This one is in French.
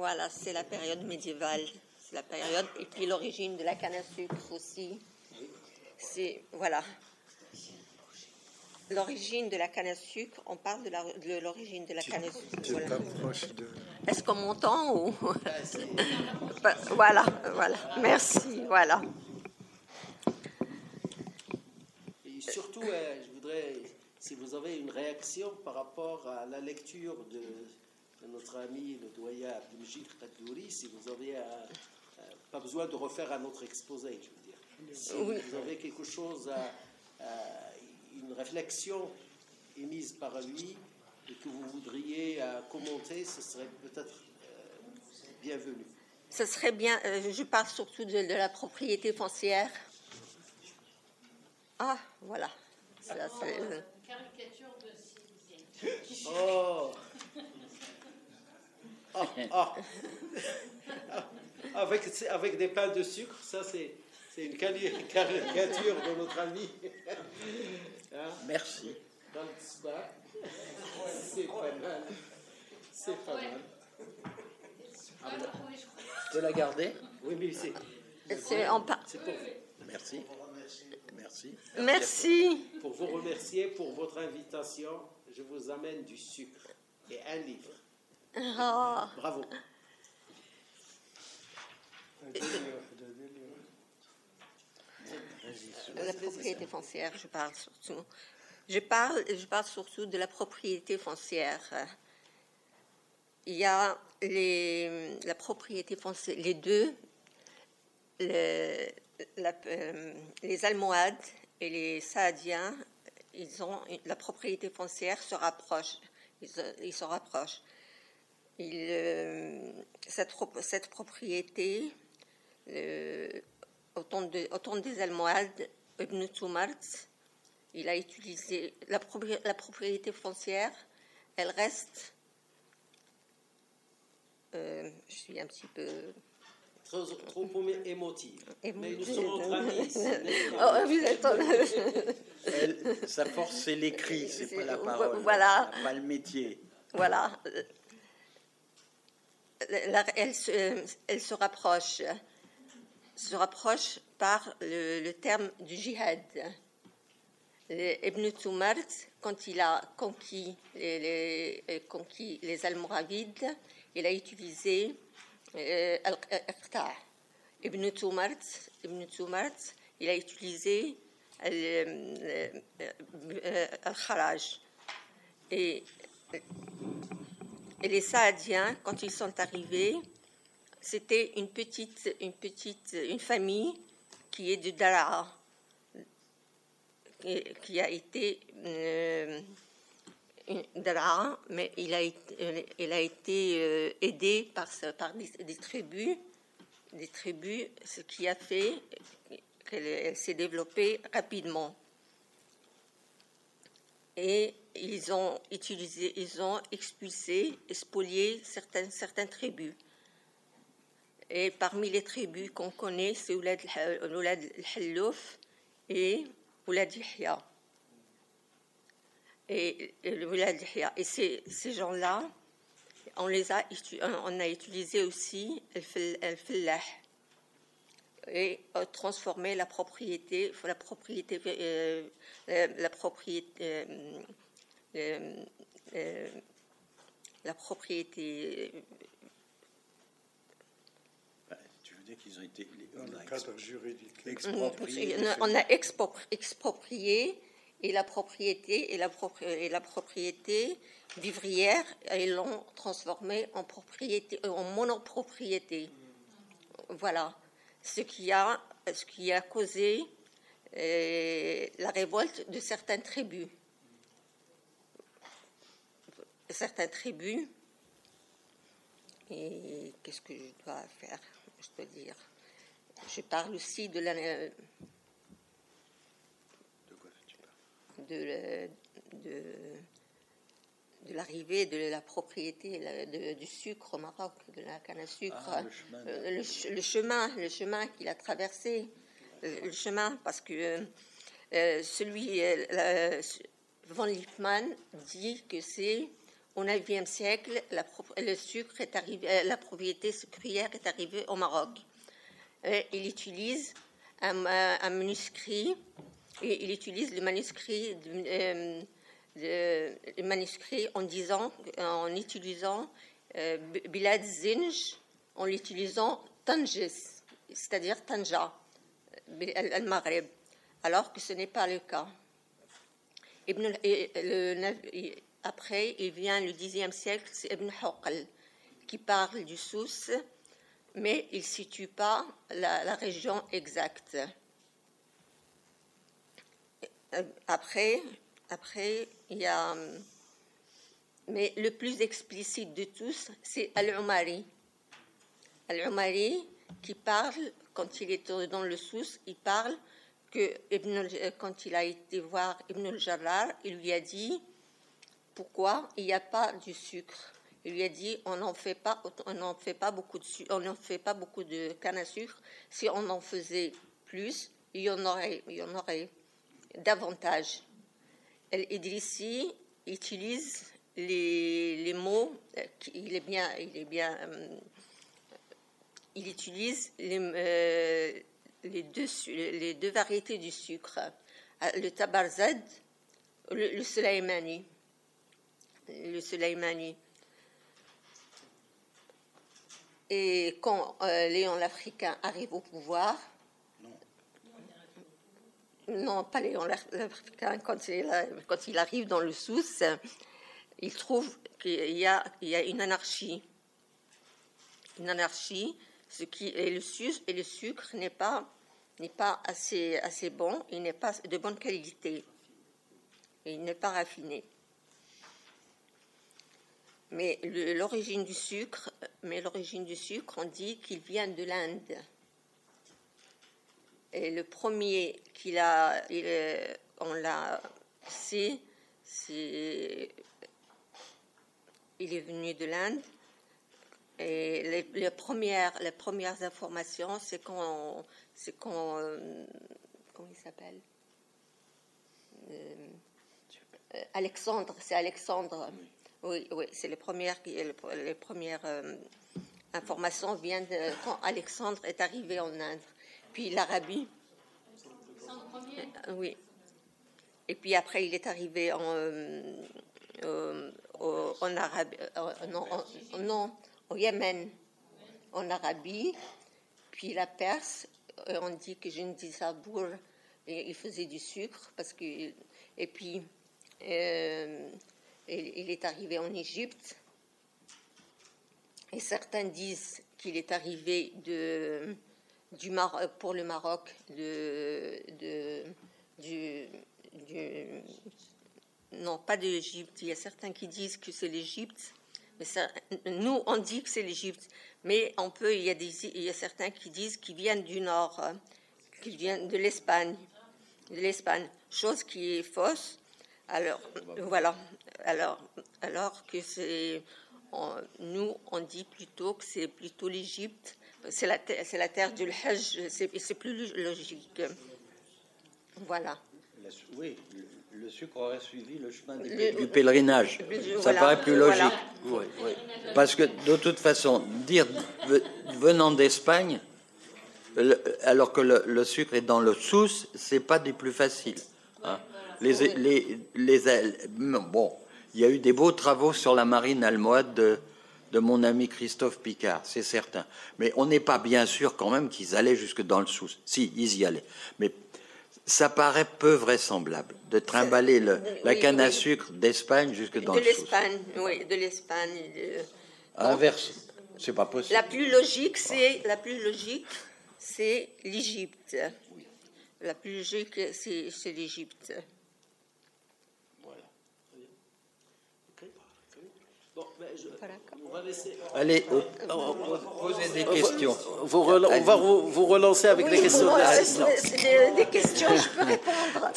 Voilà, c'est la période médiévale. C'est la période, et puis l'origine de la canne à sucre aussi. C'est, voilà. L'origine de la canne à sucre, on parle de l'origine de la canne à sucre. Tu t'approches de... Est-ce qu'on m'entend ou... Voilà, merci, voilà. Et surtout, je voudrais, si vous avez une réaction par rapport à la lecture de notre ami le doyen Abdelmajid Kaddouri, si vous avez pas besoin de refaire un autre exposé, je veux dire. Si Oui. vous avez quelque chose, une réflexion émise par lui et que vous voudriez commenter, ce serait peut-être bienvenu. Ce serait bien, je parle surtout de la propriété foncière. Ah, voilà. Ça, c'est, Caricature de Sylvie. Oh. Avec des pains de sucre, ça c'est une caricature de notre ami. Hein? Merci. Dans le spa. C'est pas mal. C'est pas mal. Je peux la garder? Oui, mais c'est pour vous. Merci. Merci. merci. Pour vous remercier pour votre invitation, je vous amène du sucre et un livre. Ah. Bravo. La propriété foncière, je parle surtout. Je parle surtout de la propriété foncière. Il y a la propriété foncière, les deux, les Almohades et les Saadiens, la propriété foncière se rapproche. Ils se rapprochent. Cette propriété, au temps des Almohades, Ibn Tumart, il a utilisé la propriété foncière. Elle reste. Je suis un petit peu Trop émotive. Mais nous émotive. sommes entre amis ici. Oh, vous êtes... Sa force, c'est l'écrit, c'est pas la parole. Voilà. Pas le métier. Voilà. Elle se rapproche par le terme du djihad. Ibn Tumart, quand il a conquis les Almoravides, il a utilisé al-Iqta'. Ibn Tumart, il a utilisé al-Kharaj. Et les Saadiens, quand ils sont arrivés, c'était une famille qui est de Daraa, qui a été Daraa, mais il a été aidé par des tribus, ce qui a fait qu'elle s'est développée rapidement. Et ils ont expulsé, spolié certaines tribus. Et parmi les tribus qu'on connaît, c'est Oulad al-Hallouf et Oulad Yahya. Et ces gens-là, on a utilisé aussi al-Fallah et transformé la propriété Tu veux dire qu'ils ont été Dans le cadre juridique. expropriés. on a exproprié et la propriété vivrière, ils l'ont transformée en monopropriété. Voilà ce qui a causé la révolte de certaines tribus. Et qu'est-ce que je dois faire? Je dois dire. Je parle aussi de l'arrivée de la propriété du sucre au Maroc, de la canne à sucre, le chemin qu'il a traversé, parce que Van Lippmann dit que c'est au IXe siècle, le sucre est arrivé, la propriété sucrière est arrivée au Maroc. Il utilise un manuscrit, et il utilise le manuscrit en utilisant Bilad Zinj, en l'utilisant Tangis, c'est-à-dire Tanja, al-Maghreb, alors que ce n'est pas le cas. Après, il vient le Xe siècle, c'est Ibn Huqal qui parle du Souss, mais il ne situe pas la région exacte. Après, il y a... Mais le plus explicite de tous, c'est Al-Umari. Al-Umari qui parle, quand il est dans le Souss, il parle que quand il a été voir Ibn al-Jarrar, il lui a dit pourquoi il n'y a pas du sucre. Il lui a dit on n'en fait pas beaucoup de canne à sucre. Si on en faisait plus, il y en aurait davantage. El-Idrissi utilise les mots. Il utilise les deux variétés du sucre, le tabarzad, le sulaymani. Et quand Léon l'Africain arrive au pouvoir, non, pas Léon l'Africain, quand il arrive dans le Souss, il trouve qu'il y a une anarchie. Une anarchie, et le sucre n'est pas assez bon, il n'est pas de bonne qualité, et il n'est pas raffiné. Mais l'origine du sucre, on dit qu'il vient de l'Inde. Et le premier il est venu de l'Inde. Et les premières informations, c'est quand comment il s'appelle, Alexandre, c'est Alexandre. Oui, c'est les premières informations viennent quand Alexandre est arrivé en Inde. Puis l'Arabie. Oui. Et puis après, il est arrivé en Arabie, au Yémen, en Arabie, puis la Perse. On dit que Gengis Sabour, il faisait du sucre et puis il est arrivé en Égypte. Et certains disent qu'il est arrivé du Maroc, pour le Maroc, non, pas de l'Égypte. Il y a certains qui disent que c'est l'Égypte, mais nous on dit que c'est l'Égypte, mais il y a certains qui disent qu'ils viennent du nord, qu'ils viennent de l'Espagne, chose qui est fausse. Alors voilà, alors que nous on dit plutôt que c'est plutôt l'Égypte. C'est la terre du Hajj, c'est plus logique. Voilà. Oui, le sucre aurait suivi le chemin du pèlerinage. Ça paraît plus logique. Voilà. Oui. Parce que de toute façon, dire venant d'Espagne, alors que le sucre est dans le Souss, c'est pas des plus faciles. Hein. Bon, il y a eu des beaux travaux sur la marine almohade de mon ami Christophe Picard, c'est certain. Mais on n'est pas bien sûr quand même qu'ils allaient jusque dans le Souss. Si, ils y allaient. Mais ça paraît peu vraisemblable de trimballer la canne à sucre d'Espagne jusque dans le Souss. De l'Espagne. Inverse, c'est pas possible. La plus logique, c'est l'Égypte. La plus logique, c'est l'Égypte. Bon, on va laisser. Allez, posez des questions. On va vous relancer avec des questions. C'est des questions, je peux répondre.